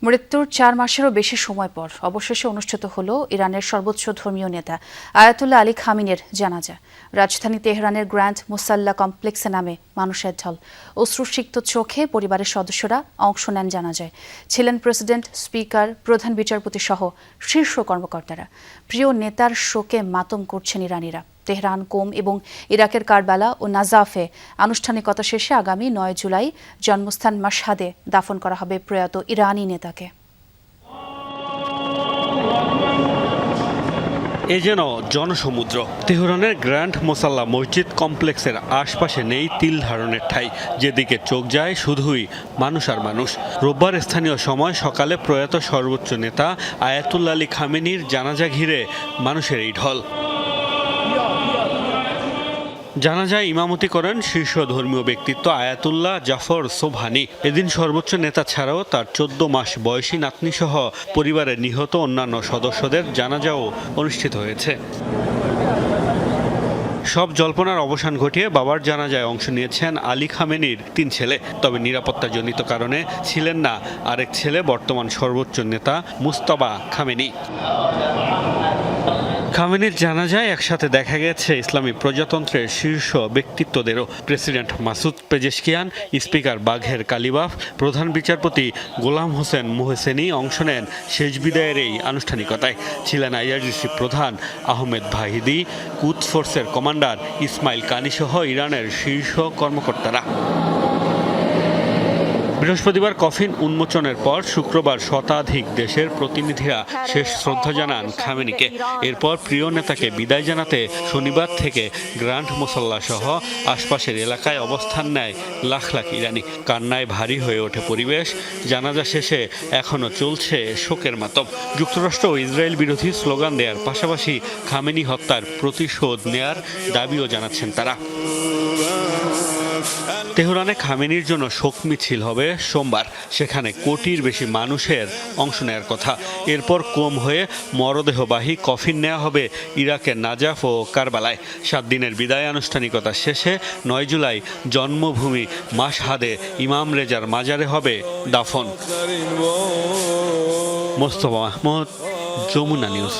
মৃত্যুর ৪ মাসেরও বেশি সময় পর অবশেষে অনুষ্ঠিত হলো ইরানের সর্বোচ্চ ধর্মীয় নেতা আয়াতুল্লাহ আলী খামিনের জানাজা। রাজধানী তেহরানের গ্র্যান্ড মুসাল্লা কমপ্লেক্সে নামে মানুষের ঢল। অশ্রুসিক্ত চোখে পরিবারের সদস্যরা অংশ নেন জানাজায়। ছিলেন প্রেসিডেন্ট, স্পিকার, প্রধান বিচারপতি সহ শীর্ষ কর্মকর্তারা। প্রিয় নেতার শোকে মাতম করছেন ইরানিরা। তেহরান, কোম এবং ইরাকের কারবালা ও নাজাফে আনুষ্ঠানিকতা শেষে আগামী ৯ জুলাই জন্মস্থান মাশহাদে দাফন করা হবে প্রয়াত ইরানি নেতাকে। এ যেন জনসমুদ্র। তেহরানের গ্র্যান্ড মোসাল্লা মসজিদ কমপ্লেক্সের আশপাশে নেই তিল ধারণের ঠাঁই। যেদিকে চোখ যায় শুধুই মানুষ আর মানুষ। রোববার স্থানীয় সময় সকালে প্রয়াত সর্বোচ্চ নেতা আয়াতুল্লাহ আলী খামেনির জানাজা ঘিরে মানুষের এই ঢল। জানাজায় ইমামতি করেন শীর্ষ ধর্মীয় ব্যক্তিত্ব আয়াতুল্লাহ জাফর সোবহানি। এদিন সর্বোচ্চ নেতা ছাড়াও তার ১৪ মাস বয়সী নাতনি সহ পরিবারের নিহত অন্যান্য সদস্যদের জানাজাও অনুষ্ঠিত হয়েছে। সব জল্পনার অবসান ঘটিয়ে বাবার জানাজায় অংশ নিয়েছেন আলী খামেনির ৩ ছেলে। তবে নিরাপত্তাজনিত কারণে ছিলেন না আরেক ছেলে, বর্তমান সর্বোচ্চ নেতা মুজতবা খামেনি। খামেনির জানাজায় একসাথে দেখা গেছে ইসলামী প্রজাতন্ত্রের শীর্ষ ব্যক্তিত্বদেরও। প্রেসিডেন্ট মাসুদ পেজেশকিয়ান, স্পিকার বাঘের কালিবাফ, প্রধান বিচারপতি গোলাম হোসেন মোহসেনি অংশ নেন শেষ বিদায়ের এই আনুষ্ঠানিকতায়। ছিলেন আইআরজিসি প্রধান আহমেদ ভাহিদি, কুদস ফোর্সের কমান্ডার ইসমাইল কানি সহ ইরানের শীর্ষ কর্মকর্তারা। বৃহস্পতিবার কফিন উন্মোচনের পর শুক্রবার শতাধিক দেশের প্রতিনিধিরা শেষ শ্রদ্ধা জানান খামেনিকে। এরপর প্রিয় নেতাকে বিদায় জানাতে শনিবার থেকে গ্র্যান্ড মোসাল্লা সহ আশপাশের এলাকায় অবস্থান নেয় লাখ লাখ ইরানি। কান্নায় ভারী হয়ে ওঠে পরিবেশ। জানাজা শেষে এখনও চলছে শোকের মাতম। যুক্তরাষ্ট্র ও ইসরায়েল বিরোধী স্লোগান দেওয়ার পাশাপাশি খামেনি হত্যার প্রতিশোধ নেয়ার দাবিও জানাচ্ছেন তারা। তেহরানে খামেনির জন্য শোক মিছিল হবে সোমবার। সেখানে কোটির বেশি মানুষের অংশ নেওয়ার কথা। এরপর কোম হয়ে মরদেহবাহী কফিন নেওয়া হবে ইরাকের নাজাফ ও কারবালায়। ৭ দিনের বিদায় আনুষ্ঠানিকতা শেষে ৯ জুলাই জন্মভূমি মাশহাদে ইমাম রেজার মাজারে হবে দাফন। মোস্তফা মাহমুদ, যমুনা নিউজ।